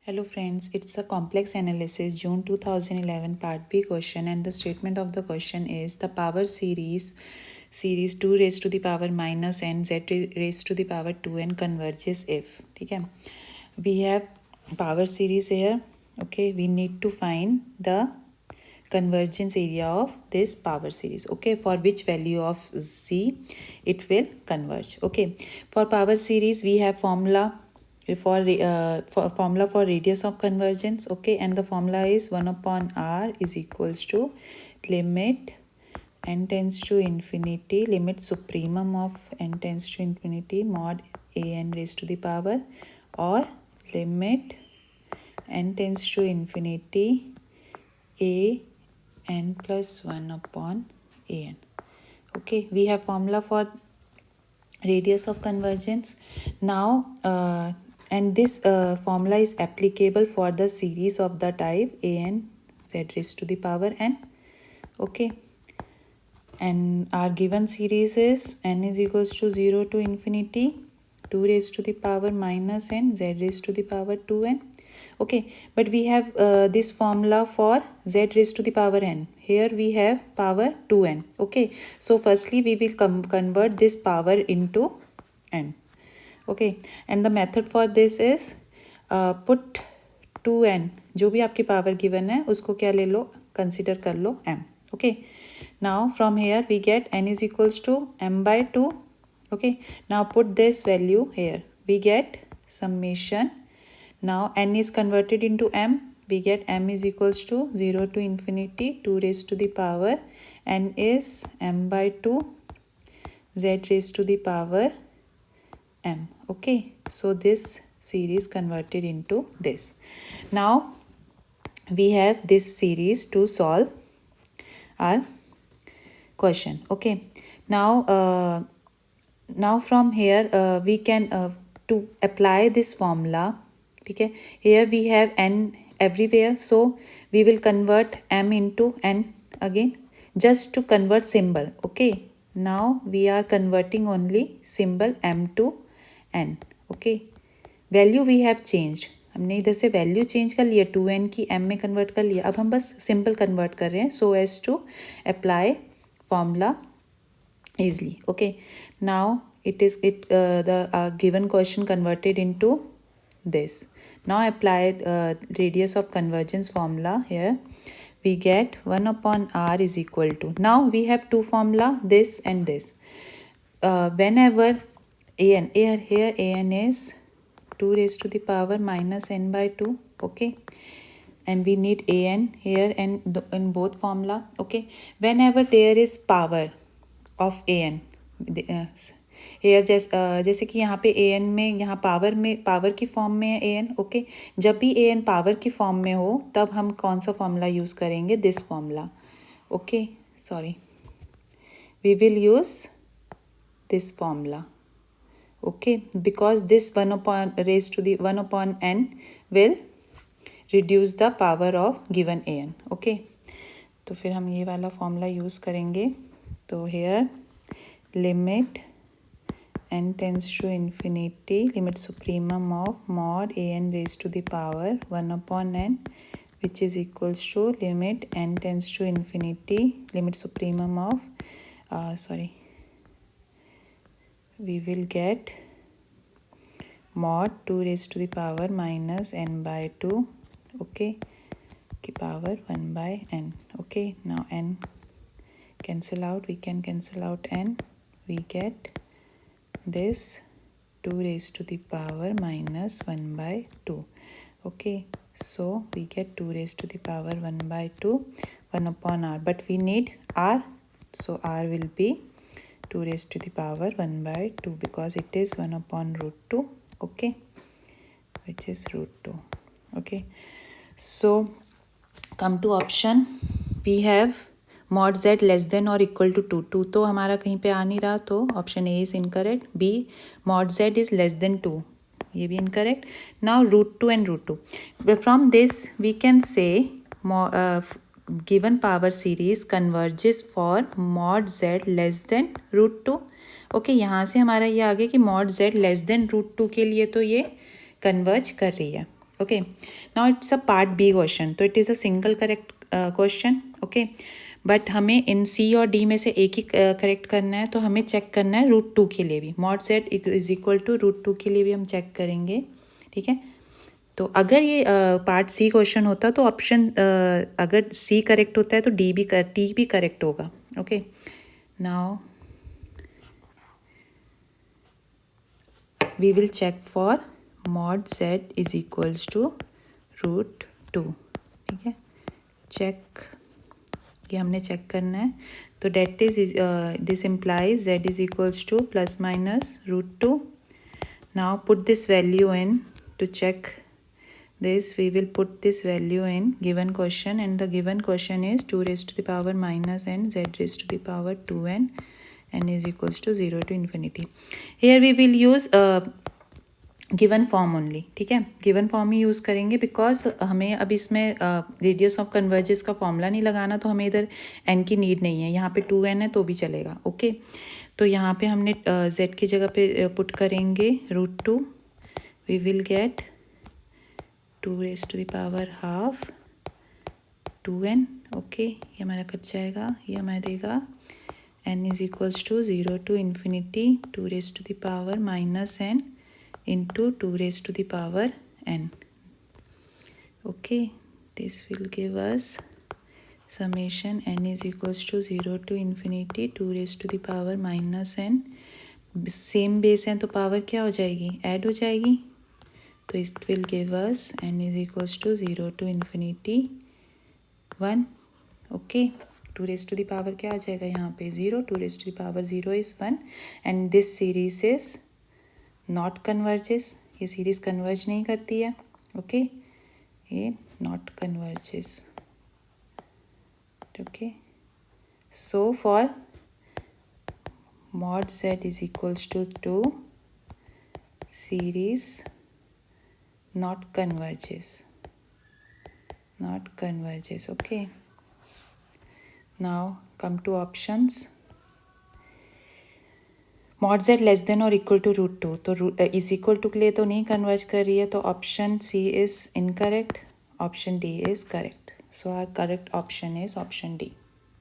Hello friends, it's a complex analysis June 2011 part B question, and the statement of the question is the power series 2 raised to the power minus n z raised to the power 2n converges if. ठीक है, we have power series here. Okay, we need to find the convergence area of this power series. Okay, for which value of z it will converge. Okay, for power series we have formula for radius of convergence. Okay, and the formula is 1 upon r is equals to limit n tends to infinity, limit supremum of n tends to infinity mod a n raised to the power, or limit n tends to infinity a n plus 1 upon a n. Okay, we have formula for radius of convergence now, and this formula is applicable for the series of the type a n z raised to the power n. Okay, and our given series is n is equals to 0 to infinity 2 raised to the power minus n z raised to the power 2n. Okay, but we have this formula for z raised to the power n. Here we have power 2n. Okay, so firstly we will convert this power into n. Okay, and the method for this is put 2n, जो भी आपकी power given है उसको क्या ले लो, consider कर लो m. Okay, now from here we get n is equals to m by 2. Okay, now put this value here, we get summation. Now n is converted into m, we get m is equals to 0 to infinity 2 raised to the power n is m by 2 z raised to the power m. Okay, so this series converted into this. Now we have this series to solve our question. Okay, now from here we can to apply this formula. Okay, here we have n everywhere, so we will convert m into n again, just to convert symbol. Okay, now we are converting only symbol m to n. Okay, value we have changed, हमने इधर से value change कर लिया, 2n की m में convert कर लिया, अब हम बस सिंपल कन्वर्ट कर रहे हैं so as to apply formula easily. Okay, now it is the given question converted into this. Now apply radius of convergence formula. Here we get 1 upon r is equal to, now we have two formula, this and this. Whenever an here an is 2 raised to the power minus n by 2. Okay, and we need an here and in both formula. Okay, whenever there is power of an here, जैसे कि यहाँ पे an में, यहाँ power की form में है an. Okay, जब भी an पावर की फॉर्म में हो तब हम कौन सा फॉर्मूला यूज़ करेंगे, this formula. Okay, sorry, we will use this formula. Okay, because this 1 upon raised to the 1 upon n will reduce the power of given an. Okay, तो फिर हम ये वाला फॉर्मूला यूज़ करेंगे. तो here limit n tends to infinity, limit supremum of mod a n raised to the power 1 upon n, which is equals to limit n tends to infinity, limit supremum of we will get mod 2 raised to the power minus n by 2. Okay, की power 1 by n. Okay, now n cancel out, we can cancel out n, we get this 2 raised to the power minus 1 by 2. Okay, so we get 2 raised to the power 1 by 2, 1 upon r, but we need r, so r will be 2 raised to the power 1 by 2 because it is 1 upon root 2. Okay, which is root 2. Okay, so come to option, we have mod z less than or equal to 2. 2 तो हमारा कहीं पे आ नहीं रहा, तो option A is incorrect. B mod z is less than 2, ये भी incorrect. Now root 2 and root 2. From this we can say given power series converges for mod z less than root 2. Okay, यहाँ से हमारा ये आ गया कि mod z less than root 2 के लिए तो ये कन्वर्ज कर रही है. Okay, now it's a part B question, तो it is a single correct question. Okay, but हमें इन सी और डी में से एक ही करेक्ट करना है, तो हमें चेक करना है रूट 2 के लिए भी. Mod z is equal to root 2 के लिए भी हम चेक करेंगे. ठीक है, तो अगर ये पार्ट सी क्वेश्चन होता तो ऑप्शन अगर सी करेक्ट होता है तो डी भी करेक्ट होगा. Okay, now we will check for mod z is equals to root 2. ठीक है, चेक, ये हमने चेक करना है. तो that is this implies z is equals to plus minus root 2. Now put this value into check this. We will put this value in given question, and the given question is 2 raised to the power minus n z raised to the power 2n n is equals to 0 to infinity. Here we will use given form only. ठीक है, given form ही use करेंगे because हमें अब इसमें radius of converges का formula नहीं लगाना, तो हमें इधर n की नीड नहीं है. यहाँ पे 2n है तो भी चलेगा. ओके, तो यहाँ पे हमने z की जगह पे पुट करेंगे root 2. We will get 2 raised to the power half 2n. Okay, ये हमारा कट जाएगा, ये हमारा देगा n is equals to 0 to infinity 2 raised to the power minus n into 2 raised to the power n. Okay, this will give us summation n is equals to 0 to infinity 2 raised to the power minus n. Same base है तो power क्या हो जाएगी, add हो जाएगी. तो it will give us n is equals to 0 to infinity 1. Okay, 2 raised to the power क्या आ जाएगा यहाँ पे 0, 2 raised to the power 0 is 1, and this series is not converges. ये सीरीज कन्वर्ज नहीं करती है. ओके, ये not converges. Okay, so for mod z is equals to 2 series not converges. Okay, now come to options. mod z less then और equal to root 2, तो is equal to के लिए तो नहीं कन्वर्ज कर रही है, तो option C is incorrect, option D is correct. So our correct option is option D.